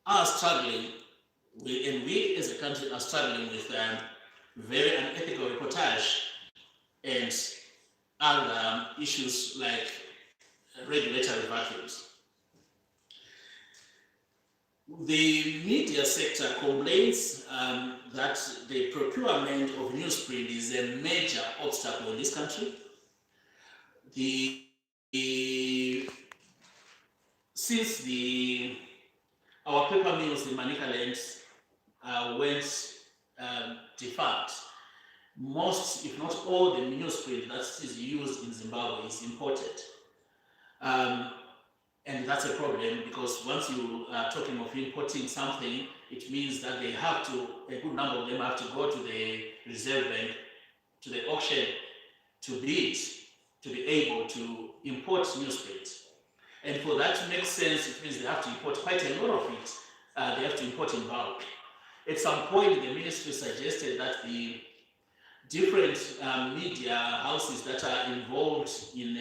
are struggling, and we as a country are struggling with very unethical reportage and other issues like regulatory vacuums. The media sector complains that the procurement of newsprint is a major obstacle in this country. Since our paper mills in Manicaland went defunct, most, if not all, the newsprint that is used in Zimbabwe is imported. And that's a problem, because once you are talking of importing something, it means that they have to, a good number of them have to go to the Reserve Bank, to the auction, to bid, to be able to import newsprint. And for that to make sense, it means they have to import quite a lot of it. They have to import in bulk. At some point, the ministry suggested that the different media houses that are involved in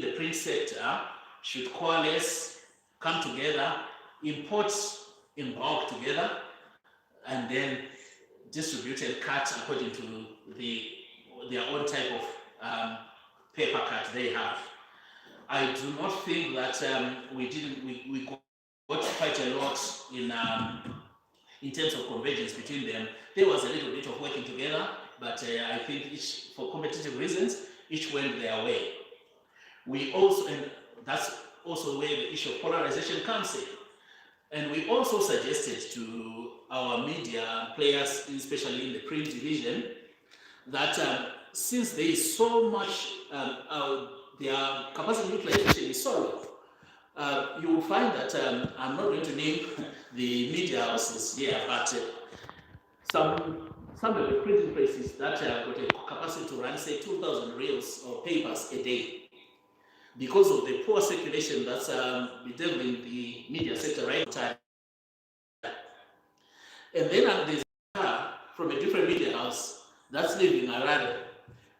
the print sector should coalesce, come together, import in bulk together, and then distribute and cut according to their own type of paper cut they have. I do not think that we got quite a lot in terms of convergence between them. There was a little bit of working together, but I think for competitive reasons, each went their way. We also, and that's also where the issue of polarization comes in. And we also suggested to our media players, especially in the print division, that since there is so much, their capacity utilization is so low, you will find that I'm not going to name the media houses here, but some of the printing presses that have got a capacity to run, say, 2,000 reels or papers a day, because of the poor circulation that's bedeviling the media sector right now. And then there's a car from a different media house that's living around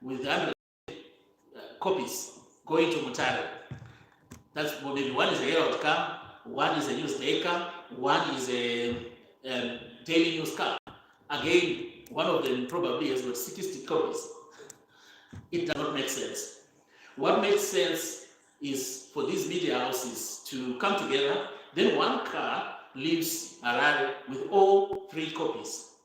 with 100 copies going to Mutare. That's maybe one is a Herald car, one is a Newsday car, one is a daily news car. Again, one of them probably has got 60 copies. It does not make sense. What makes sense is for these media houses to come together, then one car leaves Harare with all 3 copies,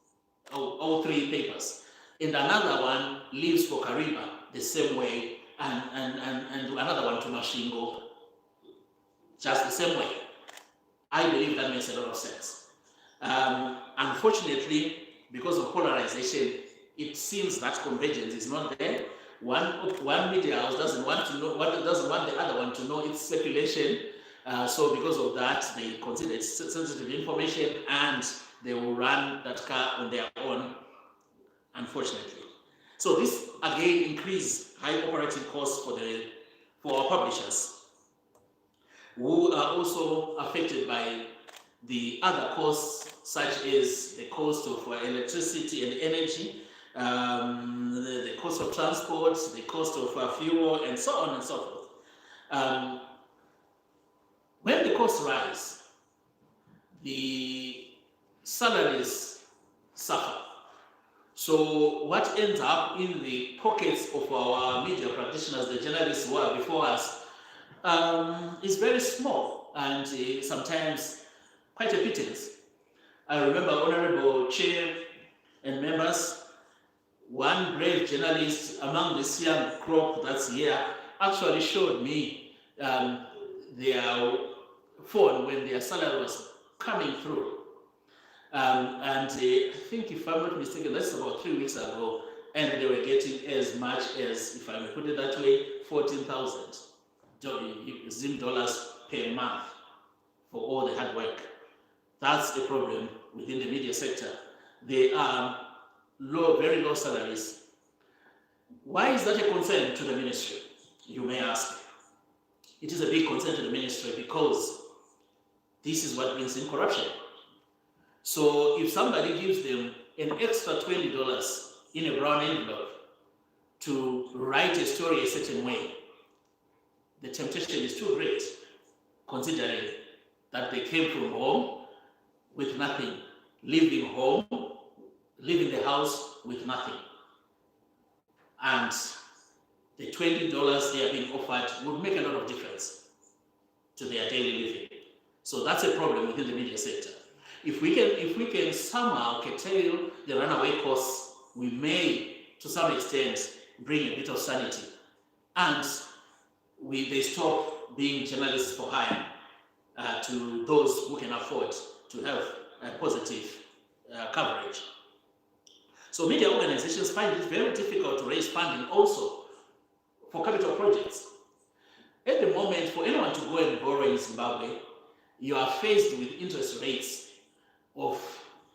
all 3 papers, and another one leaves for Kariba the same way, and another one to Mashingo just the same way. I believe that makes a lot of sense. Unfortunately, because of polarization, it seems that convergence is not there. One media house doesn't want the other one to know its circulation. So because of that, they consider it sensitive information, and they will run that car on their own, unfortunately. So this again increases high operating costs for our publishers, who are also affected by the other costs, such as the cost of electricity and energy, the cost of transport, the cost of fuel, and so on and so forth. When the costs rise, the salaries suffer. So what ends up in the pockets of our media practitioners, the journalists who are before us, is very small, and sometimes quite a pittance. I remember, Honorable Chair and members, one brave journalist among this young crop that's here actually showed me their phone when their salary was coming through. And I think, if I'm not mistaken, that's about 3 weeks ago, and they were getting as much as, if I may put it that way, 14,000 Zim dollars per month for all the hard work. That's the problem within the media sector. They are very low salaries. Why is that a concern to the ministry, you may ask? It is a big concern to the ministry because this is what brings in corruption. So if somebody gives them an extra $20 in a brown envelope to write a story a certain way, the temptation is too great, considering that they came from home with nothing, leaving home, leaving the house with nothing. And the $20 they are being offered would make a lot of difference to their daily living. So that's a problem within the media sector. If we can somehow curtail the runaway costs, we may, to some extent, bring a bit of sanity, and they stop being journalists for hire to those who can afford to have positive coverage. So media organizations find it very difficult to raise funding also for capital projects. At the moment, for anyone to go and borrow in Zimbabwe, you are faced with interest rates of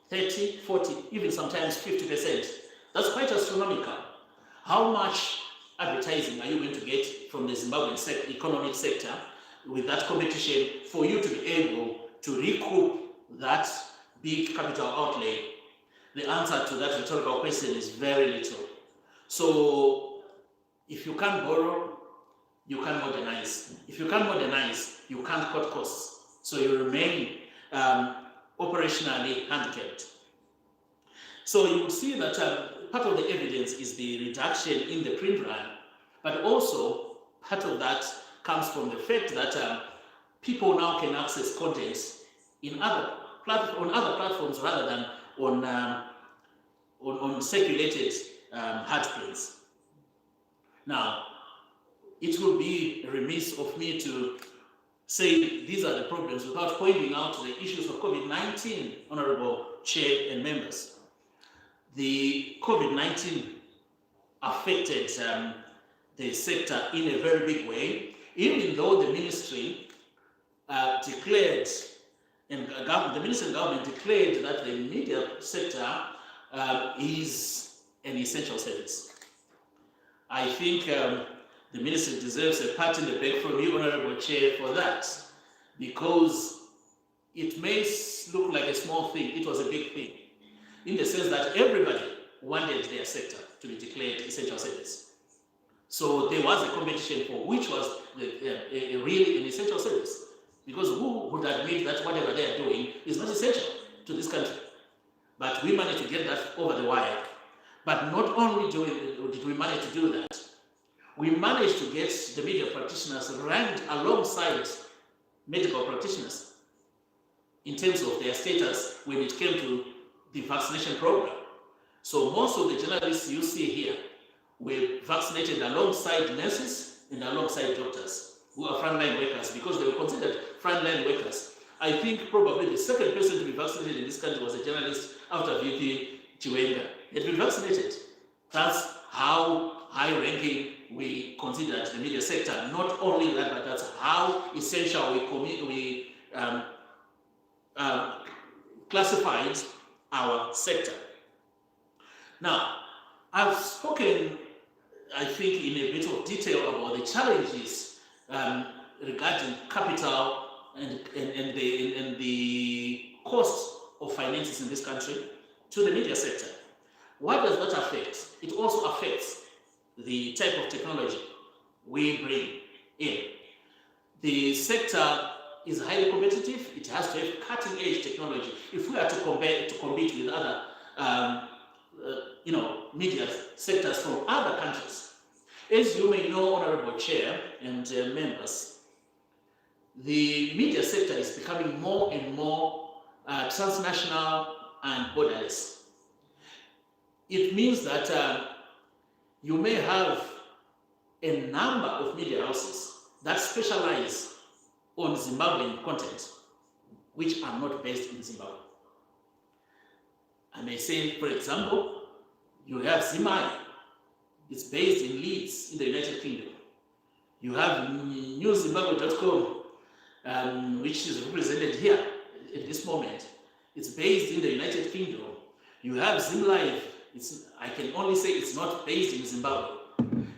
30, 40, even sometimes 50%. That's quite astronomical. How much advertising are you going to get from the Zimbabwean economic sector with that competition for you to be able to recoup that big capital outlay? The answer to that rhetorical question is very little. So if you can't borrow, you can't modernize. If you can't modernize, you can't cut costs. So you remain operationally handicapped. So you will see that part of the evidence is the reduction in the print run, but also part of that comes from the fact that people now can access content on other platforms rather than on circulated hard prints. Now, it will be remiss of me to say these are the problems without pointing out the issues of COVID-19, Honorable Chair and members. The COVID-19 affected the sector in a very big way, even though the ministry declared, and the ministry and government declared that the media sector is an essential service. I think the ministry deserves a pat in the back from you, Honorable Chair, for that, because it may look like a small thing. It was a big thing, in the sense that everybody wanted their sector to be declared essential service. So there was a competition for which was really an essential service, because who would admit that whatever they are doing is not essential to this country? But we managed to get that over the wire. But not only did we manage to do that, we managed to get the media practitioners ranked alongside medical practitioners in terms of their status when it came to the vaccination program. So most of the journalists you see here were vaccinated alongside nurses and alongside doctors who are frontline workers, because they were considered frontline workers. I think probably the second person to be vaccinated in this country was a journalist after VP Chiwenga. He had been vaccinated. That's how high-ranking we considered the media sector. Not only that, but that's how essential we classified our sector. Now, I've spoken, I think, in a bit of detail about the challenges regarding capital and the cost of finances in this country to the media sector. What does that affect? It also affects the type of technology we bring in. The sector is highly competitive. It has to have cutting-edge technology. If we are to compete with other media sectors from other countries. As you may know, Honorable Chair and members, the media sector is becoming more and more transnational and borderless. It means that you may have a number of media houses that specialize on Zimbabwean content, which are not based in Zimbabwe. I may say, for example, you have Zimai. It's based in Leeds in the United Kingdom. You have newzimbabwe.com, which is represented here at this moment. It's based in the United Kingdom. You have ZimLive. I can only say it's not based in Zimbabwe.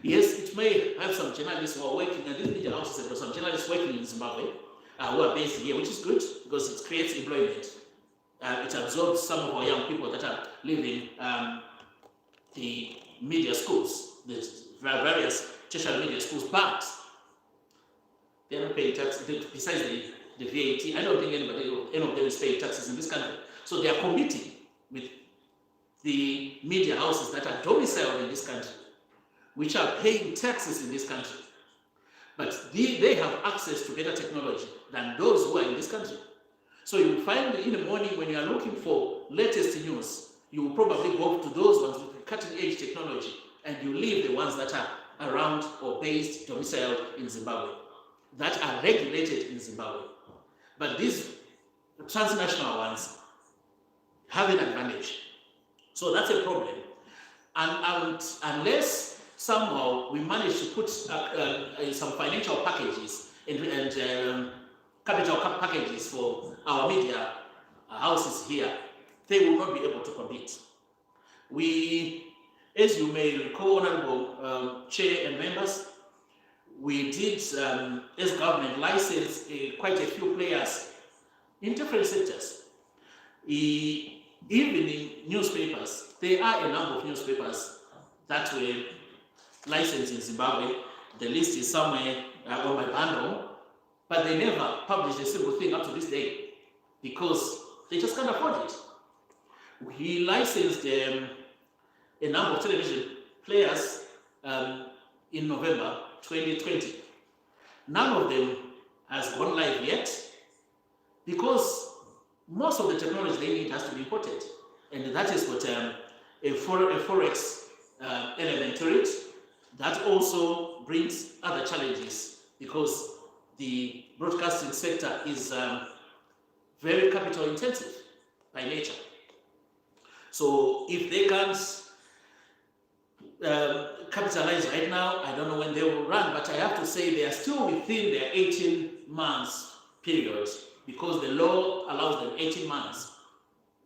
Yes, it may have some journalists who are working, and these media houses have got some journalists working in Zimbabwe who are based here, which is good because it creates employment. It absorbs some of our young people that are leaving the media schools, the various tertiary media schools, but they're not paying tax. Besides the the VAT. I don't think any of them is paying taxes in this country. So they are competing with the media houses that are domiciled in this country, which are paying taxes in this country. But they have access to better technology than those who are in this country. So you will find in the morning when you are looking for latest news, you will probably go to those ones with cutting edge technology, and you leave the ones that are around or based, domiciled in Zimbabwe, that are regulated in Zimbabwe. But these transnational ones have an advantage. So that's a problem. And unless somehow we manage to put some financial packages and capital packages for our media houses here, they will not be able to compete. We, as you may recall, Honorable Chair and members, we did, as government, license quite a few players in different sectors. Even in newspapers, there are a number of newspapers that were licensed in Zimbabwe. The list is somewhere on my bundle, but they never published a single thing up to this day because they just can't afford it. We licensed a number of television players in November 2020. None of them has gone live yet because most of the technology they need has to be imported, and that is what a forex element to it. That also brings other challenges because the broadcasting sector is very capital intensive by nature. So if they can't capitalize right now, I don't know when they will run, but I have to say they are still within their 18 months period because the law allows them 18 months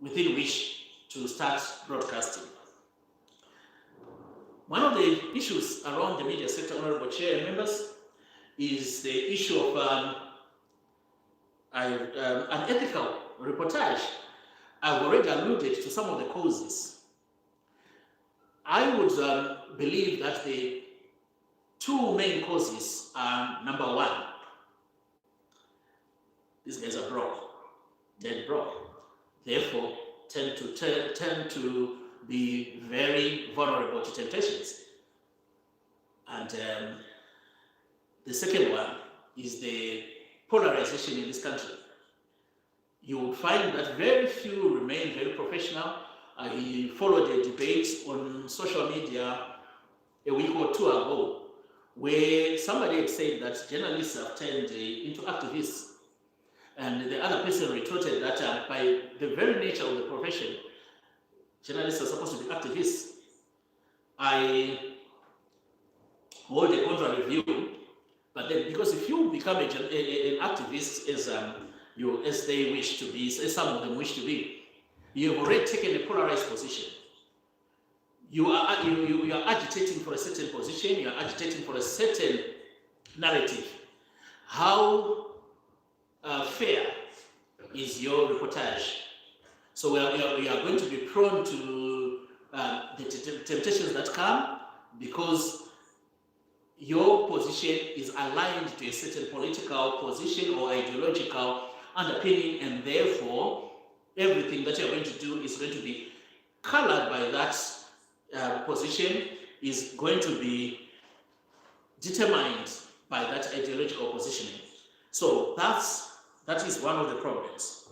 within which to start broadcasting. One of the issues around the media sector, Honorable Chair and members, is the issue of unethical reportage. I've already alluded to some of the causes. I would believe that the two main causes are, number one, these guys are broke, dead broke, therefore tend to be very vulnerable to temptations. And the second one is the polarization in this country. You will find that very few remain very professional. I followed a debate on social media a week or two ago where somebody had said that journalists have turned into activists. And the other person retorted that by the very nature of the profession, journalists are supposed to be activists. I hold a contrary view, but then because if you become an activist as they wish to be, as some of them wish to be, you have already taken a polarized position. You are agitating for a certain position, you are agitating for a certain narrative. How fair is your reportage? So we are going to be prone to the temptations that come because your position is aligned to a certain political position or ideological underpinning, and therefore everything that you're going to do is going to be colored by that position, is going to be determined by that ideological positioning. So that is one of the problems.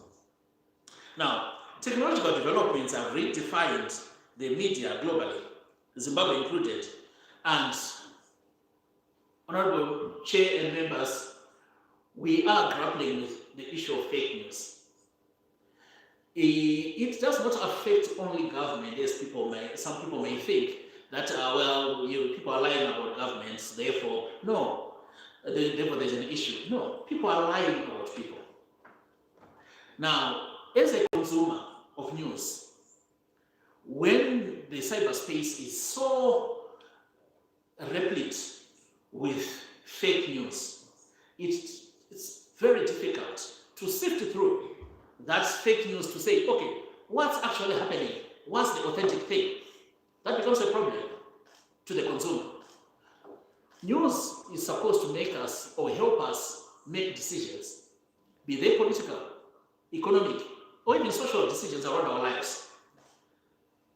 Now, technological developments have redefined the media globally, Zimbabwe included, and Honorable Chair and members, we are grappling with the issue of fake news. It does not affect only government, as some people may think that people are lying about governments, therefore therefore there's an issue. No, people are lying about people. Now, as a consumer of news, when the cyberspace is so replete with fake news, it's very difficult to sift through that fake news to say, okay, what's actually happening? What's the authentic thing? That becomes a problem to the consumer. News is supposed to make us or help us make decisions. be they political, economic, or even social decisions around our lives.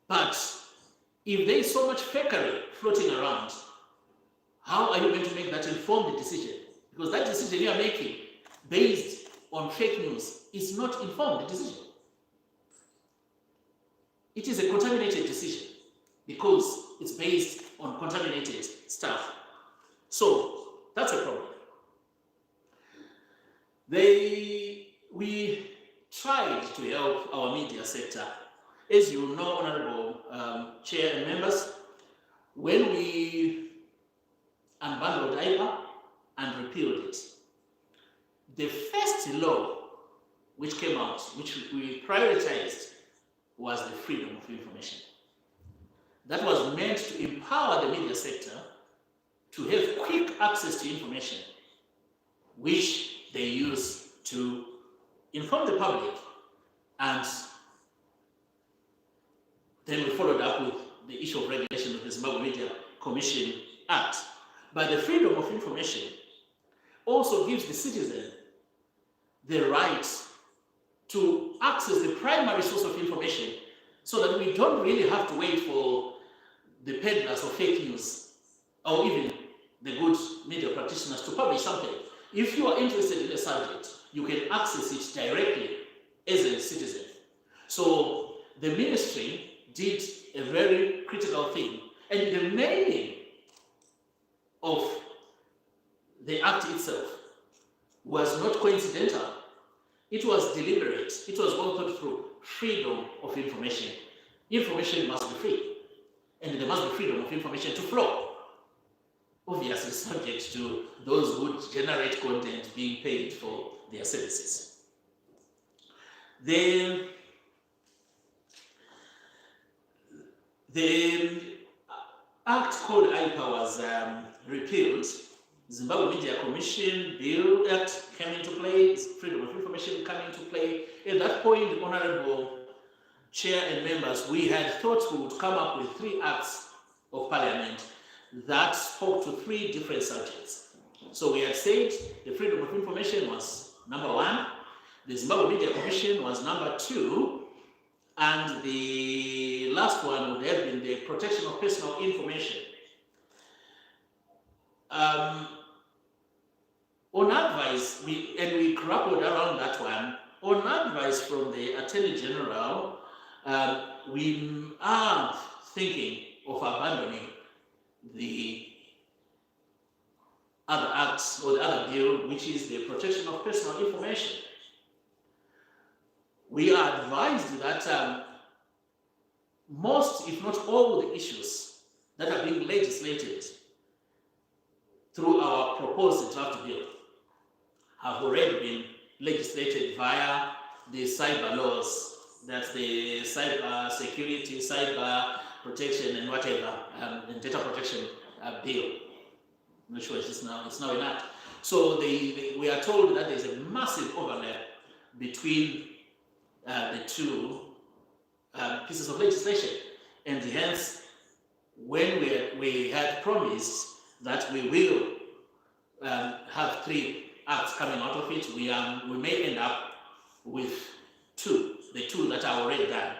But if there is so much fakery floating around, how are you going to make that informed decision? Because that decision you are making based on fake news is not informed decision. It is a contaminated decision because it's based on contaminated stuff. So that's a problem. We tried to help our media sector. As you know, Honorable Chair and members, when we unbundled IPA and repealed it, the first law which came out, which we prioritized, was the freedom of information. That was meant to empower the media sector to have quick access to information, which they use to inform the public. And then we followed up with the issue of regulation of the Zimbabwe Media Commission Act. But the freedom of information also gives the citizen the right to access the primary source of information, so that we don't really have to wait for the peddlers of fake news or even the good media practitioners to publish something. If you are interested in a subject, you can access it directly as a citizen. So the ministry did a very critical thing, and the meaning of the act itself was not coincidental. It was deliberate. It was well thought through. Freedom of information. Information must be free, and there must be freedom of information to flow. Obviously, subject to those who generate content being paid for their services. The act called IPA was repealed. Zimbabwe Media Commission Bill Act came into play, Freedom of Information came into play. At that point, Honorable Chair and members, we had thought we would come up with 3 acts of Parliament that spoke to 3 different subjects. So we had said the Freedom of Information was number 1, the Zimbabwe Media Commission was number 2, and the last one would have been the protection of personal information. On advice, we grappled around that one. On advice from the Attorney General, we are thinking of abandoning the other acts or the other bill, which is the protection of personal information. We are advised that most, if not all, the issues that are being legislated through our proposed draft bill have already been legislated via the cyber laws. That's the cyber security, cyber protection, and whatever, and data protection bill. I'm not sure it's now in that. So we are told that there's a massive overlap between the 2 pieces of legislation, and hence, when we had promised that we will have 3 acts coming out of it, we may end up with 2, the 2 that are already done.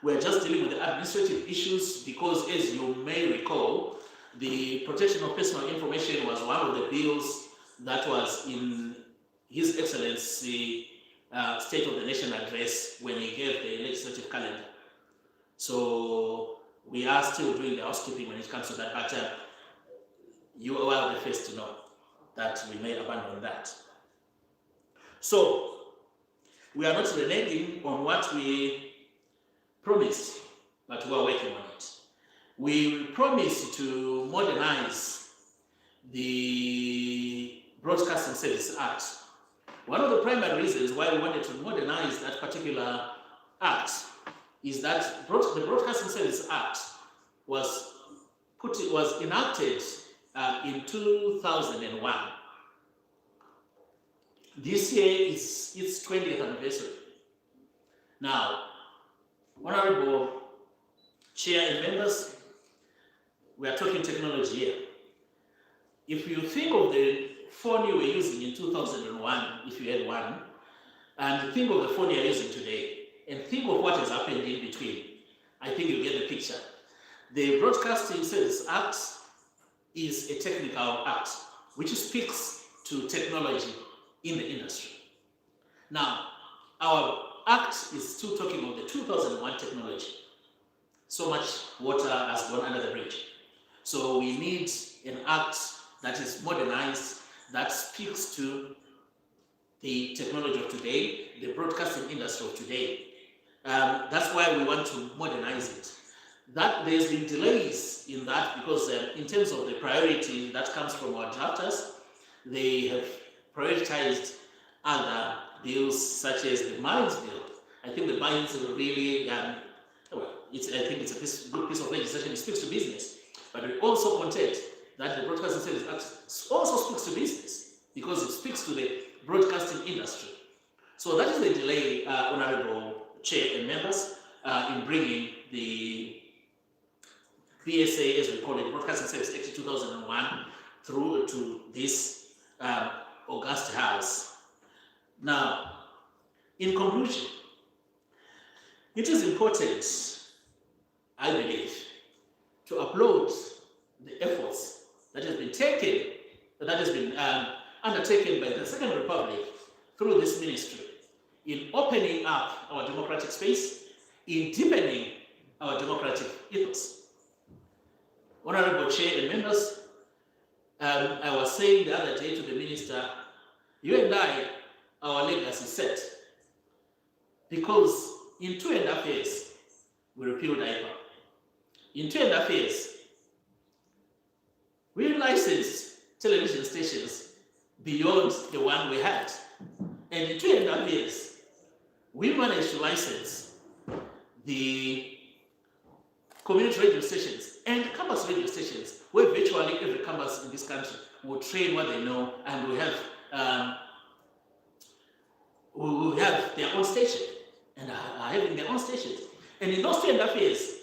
We're just dealing with the administrative issues because, as you may recall, the protection of personal information was one of the bills that was in His Excellency State of the Nation address when he gave the legislative calendar. So we are still doing the housekeeping when it comes to that, but you are the first to know that we may abandon that. So we are not reneging on what we promised, but we are working on it. We promised to modernize the Broadcasting Service Act. One of the primary reasons why we wanted to modernize that particular act is that the Broadcasting Service Act was enacted in 2001. This year is its 20th anniversary. Now, Honorable Chair and members, we are talking technology here. If you think of the phone you were using in 2001, if you had one, And think of the phone you're using today, and think of what has happened in between. I think you get the picture. The Broadcasting Service Act is a technical act which speaks to technology in the industry. Now, our act is still talking of the 2001 technology. So much water has gone under the bridge. So we need an act that is modernized, that speaks to the technology of today, the broadcasting industry of today. That's why we want to modernize it. That there's been delays in that because in terms of the priority that comes from our drafters, they have prioritized other bills such as the mines bill. I think the mines will really, I think it's a good piece of legislation. It speaks to business, but we also contend that the Broadcasting Service Act also speaks to business because it speaks to the broadcasting industry. So that is the delay, Honorable Chair and members, in bringing the BSA, as we call it, Broadcasting Service Act 2001, through to this August House. Now, in conclusion, it is important, I believe, to applaud the efforts that has been taken, that has been undertaken by the Second Republic through this ministry in opening up our democratic space, in deepening our democratic ethos. Honorable Chair and members, I was saying the other day to the minister, you and I, our legacy set, because in 2.5 years, we repealed IPA. In 2.5 years, we licensed television stations beyond the one we had. And in 2.5 years, we managed to license the community radio stations and campus radio stations, where virtually every campus in this country will train what they know, and we have their own station and are having their own stations. And in those 2.5 years,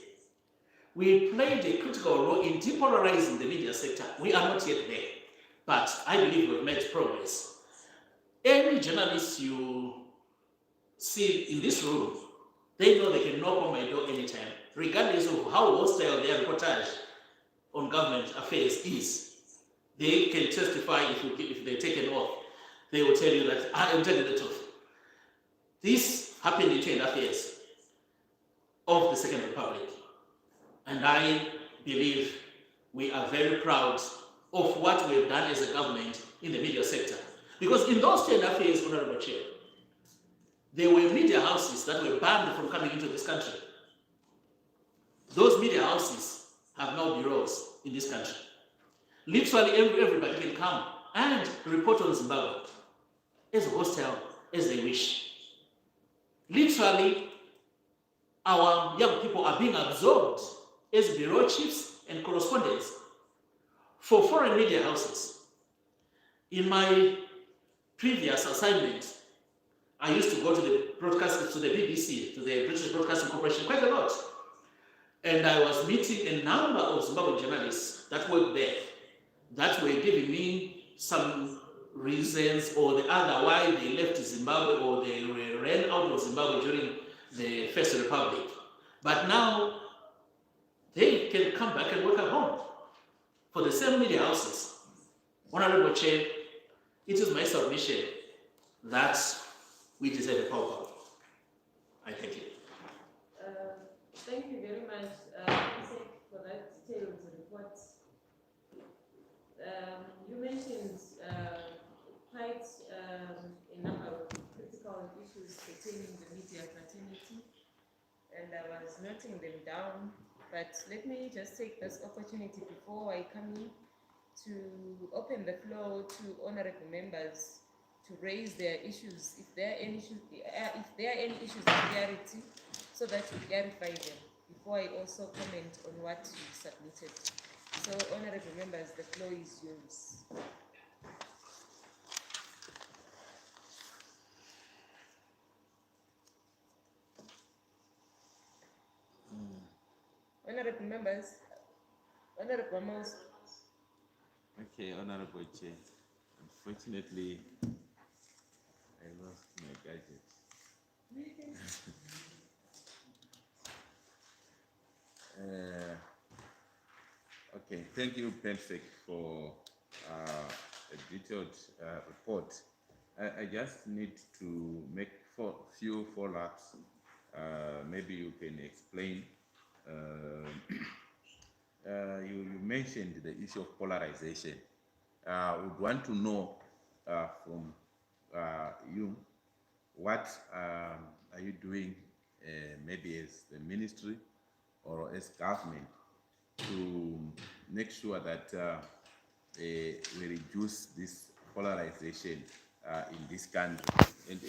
we played a critical role in depolarizing the media sector. We are not yet there, but I believe we've made progress. Any journalists you see in this room, they know they can knock on my door anytime, regardless of how hostile their reportage on government affairs is. They can testify if they take an oath. They will tell you that I am telling the truth. This happened in 2.5 years of the Second Republic. And I believe we are very proud of what we have done as a government in the media sector. Because in those 2.5 years, Honorable Chair, there were media houses that were banned from coming into this country. Those media houses have now bureaus in this country. Literally everybody can come and report on Zimbabwe as hostile as they wish. Literally, our young people are being absorbed as bureau chiefs and correspondents for foreign media houses. In my previous assignment, I used to go to the broadcast, to the BBC, to the British Broadcasting Corporation quite a lot. And I was meeting a number of Zimbabwean journalists that worked there, that were giving me some reasons or the other why they left Zimbabwe or they ran out of Zimbabwe during the First Republic. But now, they can come back and work at home for the same media houses. Honorable Chair, it is my submission that we deserve a power. I thank you. Thank you very much, for that detailed report. You mentioned quite a number of critical issues pertaining to the media fraternity, and I was noting them down. But let me just take this opportunity before I come in to open the floor to honorable members to raise their issues, if there are any issues of clarity, so that we clarify them before I also comment on what you submitted. So, honorable members, the floor is yours. Honorable members, honorable members. Okay, Honorable Chair. Unfortunately, I lost my gadget. Okay, thank you, Pensek, for a detailed report. I just need to make few follow-ups. Maybe you can explain. You mentioned the issue of polarization. Would want to know from you what are you doing, maybe as the ministry or as government, to make sure that we reduce this polarization in this country. And